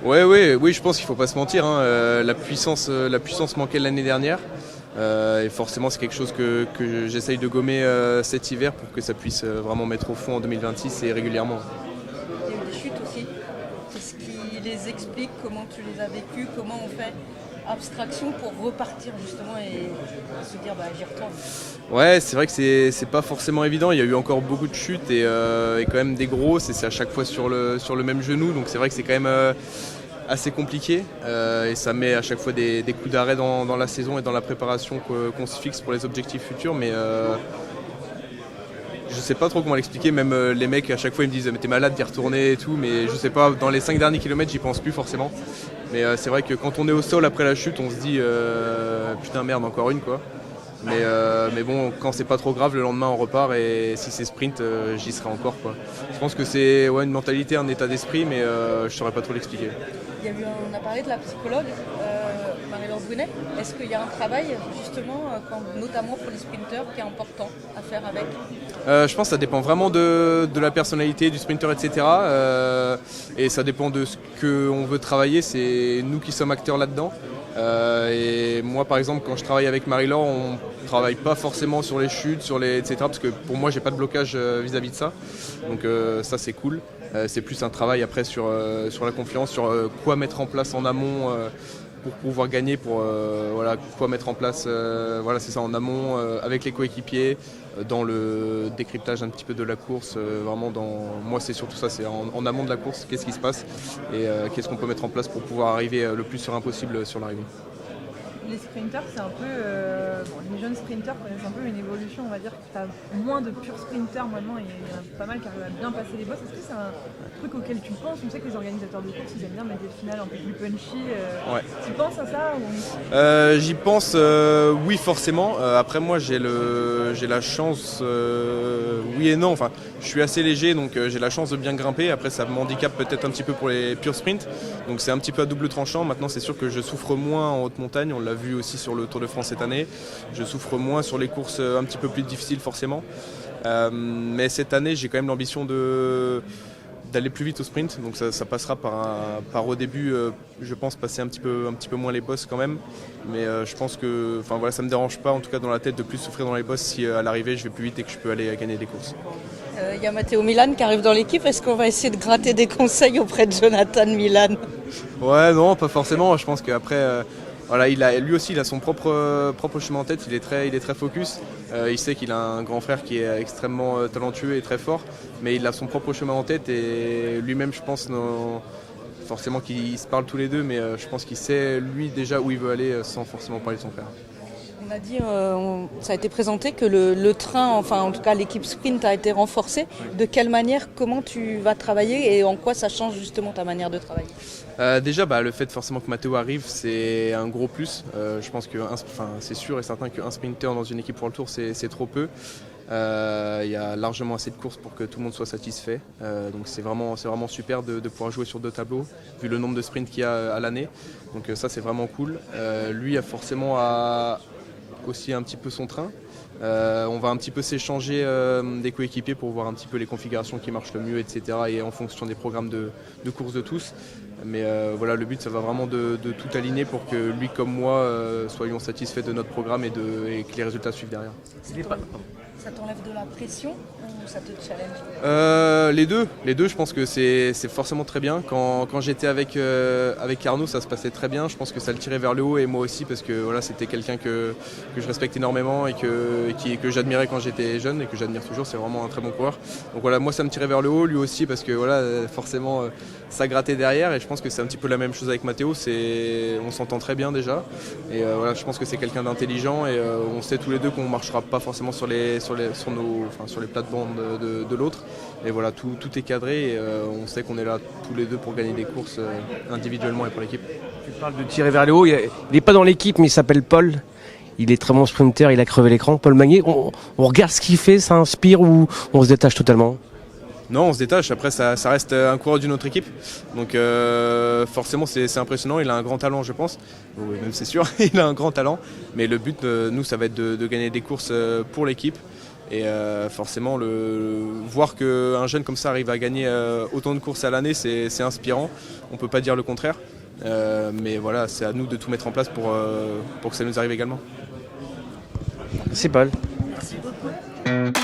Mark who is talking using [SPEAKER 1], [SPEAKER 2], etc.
[SPEAKER 1] Oui, je pense qu'il ne faut pas se mentir. La puissance manquait l'année dernière. Et forcément, c'est quelque chose que j'essaye de gommer cet hiver pour que ça puisse vraiment mettre au fond en 2026 et régulièrement.
[SPEAKER 2] Il y a eu des chutes aussi. Qu'est-ce qui les explique? Comment tu les as vécues? Comment on fait abstraction pour repartir justement et se dire j'y retourne?
[SPEAKER 1] Ouais, c'est vrai que c'est pas forcément évident. Il y a eu encore beaucoup de chutes et quand même des grosses, et c'est à chaque fois sur le même genou. Donc c'est vrai que c'est quand même assez compliqué et ça met à chaque fois des coups d'arrêt dans la saison et dans la préparation qu'on se fixe pour les objectifs futurs. Mais je sais pas trop comment l'expliquer. Même les mecs à chaque fois ils me disent mais t'es malade d'y retourner et tout, mais je sais pas, dans les 5 derniers kilomètres j'y pense plus forcément. Mais c'est vrai que quand on est au sol après la chute, on se dit putain merde, encore une quoi. Mais bon, quand c'est pas trop grave, le lendemain on repart, et si c'est sprint, j'y serai encore quoi. Je pense que c'est une mentalité, un état d'esprit, mais je saurais pas trop l'expliquer.
[SPEAKER 2] On a parlé de la psychologue, Marie-Laure Brunet. Est-ce qu'il y a un travail justement, notamment pour les sprinteurs, qui est important à faire avec?
[SPEAKER 1] Je pense que ça dépend vraiment de la personnalité du sprinter, etc. Et ça dépend de ce qu'on veut travailler. C'est nous qui sommes acteurs là-dedans. Et moi par exemple, quand je travaille avec Marie-Laure, on travaille pas forcément sur les chutes, etc. Parce que pour moi j'ai pas de blocage vis-à-vis de ça. Donc ça c'est cool. C'est plus un travail après sur la confiance, sur quoi mettre en place en amont pour pouvoir gagner, quoi mettre en place c'est ça, en amont avec les coéquipiers, dans le décryptage un petit peu de la course, moi c'est surtout ça, c'est en amont de la course, qu'est-ce qui se passe et qu'est-ce qu'on peut mettre en place pour pouvoir arriver le plus serein possible sur l'arrivée.
[SPEAKER 3] Les sprinters, c'est un peu... les jeunes sprinters connaissent un peu une évolution, on va dire que tu as moins de purs sprinters maintenant, et il y en a pas mal qui arrivent à bien passer les bosses. Est-ce que c'est un truc auquel tu penses? On sait que les organisateurs de course, ils aiment bien mettre des finales un peu plus punchy.
[SPEAKER 1] Ouais.
[SPEAKER 3] Tu penses à ça ou...
[SPEAKER 1] J'y pense, oui forcément. Après moi j'ai la chance, oui et non, enfin je suis assez léger, donc j'ai la chance de bien grimper. Après ça m'handicape peut-être un petit peu pour les purs sprints, donc c'est un petit peu à double tranchant. Maintenant c'est sûr que je souffre moins en haute montagne, on l'a vu aussi sur le Tour de France cette année. Je souffre moins sur les courses un petit peu plus difficiles forcément, mais cette année j'ai quand même l'ambition d'aller plus vite au sprint, donc ça passera par au début, je pense, passer un petit peu moins les bosses quand même, mais je pense que ça me dérange pas en tout cas dans la tête de plus souffrir dans les bosses si à l'arrivée je vais plus vite et que je peux aller gagner des courses.
[SPEAKER 2] Il y a Matteo Milan qui arrive dans l'équipe. Est-ce qu'on va essayer de gratter des conseils auprès de Jonathan Milan?
[SPEAKER 1] Ouais, non, pas forcément. Je pense qu'après, lui aussi, il a son propre chemin en tête. Il est très focus. Il sait qu'il a un grand frère qui est extrêmement talentueux et très fort, mais il a son propre chemin en tête, et lui-même, je pense, forcément qu'ils se parlent tous les deux, mais je pense qu'il sait lui déjà où il veut aller sans forcément parler de son frère.
[SPEAKER 2] On a dit, ça a été présenté que le train, enfin en tout cas l'équipe sprint a été renforcée. De quelle manière, comment tu vas travailler et en quoi ça change justement ta manière de travailler?
[SPEAKER 1] Déjà, le fait forcément que Matteo arrive, c'est un gros plus. Je pense que c'est sûr et certain qu'un sprinter dans une équipe pour le Tour, c'est trop peu. Il y a largement assez de courses pour que tout le monde soit satisfait. Donc c'est vraiment super de pouvoir jouer sur deux tableaux, vu le nombre de sprints qu'il y a à l'année. Donc ça c'est vraiment cool. Lui a forcément aussi un petit peu son train. On va un petit peu s'échanger des coéquipiers pour voir un petit peu les configurations qui marchent le mieux, etc. et en fonction des programmes de course de tous. Mais le but ça va vraiment de tout aligner pour que lui comme moi soyons satisfaits de notre programme et que les résultats suivent derrière.
[SPEAKER 2] Ça t'enlève de la pression ou ça te challenge?
[SPEAKER 1] Les deux, je pense que c'est forcément très bien. Quand j'étais avec Arnaud, ça se passait très bien. Je pense que ça le tirait vers le haut, et moi aussi, parce que c'était quelqu'un que je respecte énormément et que j'admirais quand j'étais jeune et que j'admire toujours. C'est vraiment un très bon coureur. Donc moi ça me tirait vers le haut, lui aussi, parce que forcément ça grattait derrière, et je pense que c'est un petit peu la même chose avec Matteo. On s'entend très bien déjà, et je pense que c'est quelqu'un d'intelligent, et on sait tous les deux qu'on ne marchera pas forcément sur les plates-bandes de l'autre, et tout est cadré, et on sait qu'on est là tous les deux pour gagner des courses individuellement et pour l'équipe.
[SPEAKER 4] Tu parles de tirer vers le haut, il n'est pas dans l'équipe mais il s'appelle Paul, il est très bon sprinter, il a crevé l'écran. Paul Magnier, on regarde ce qu'il fait, ça inspire ou on se détache totalement?
[SPEAKER 1] Non, on se détache. Après, ça reste un coureur d'une autre équipe. Donc forcément, c'est impressionnant. Il a un grand talent, je pense. Oui, même c'est sûr, il a un grand talent. Mais le but, nous, ça va être de gagner des courses pour l'équipe. Et forcément, voir qu'un jeune comme ça arrive à gagner autant de courses à l'année, c'est inspirant. On ne peut pas dire le contraire. Mais voilà, c'est à nous de tout mettre en place pour que ça nous arrive également.
[SPEAKER 4] C'est Paul.
[SPEAKER 2] Merci beaucoup.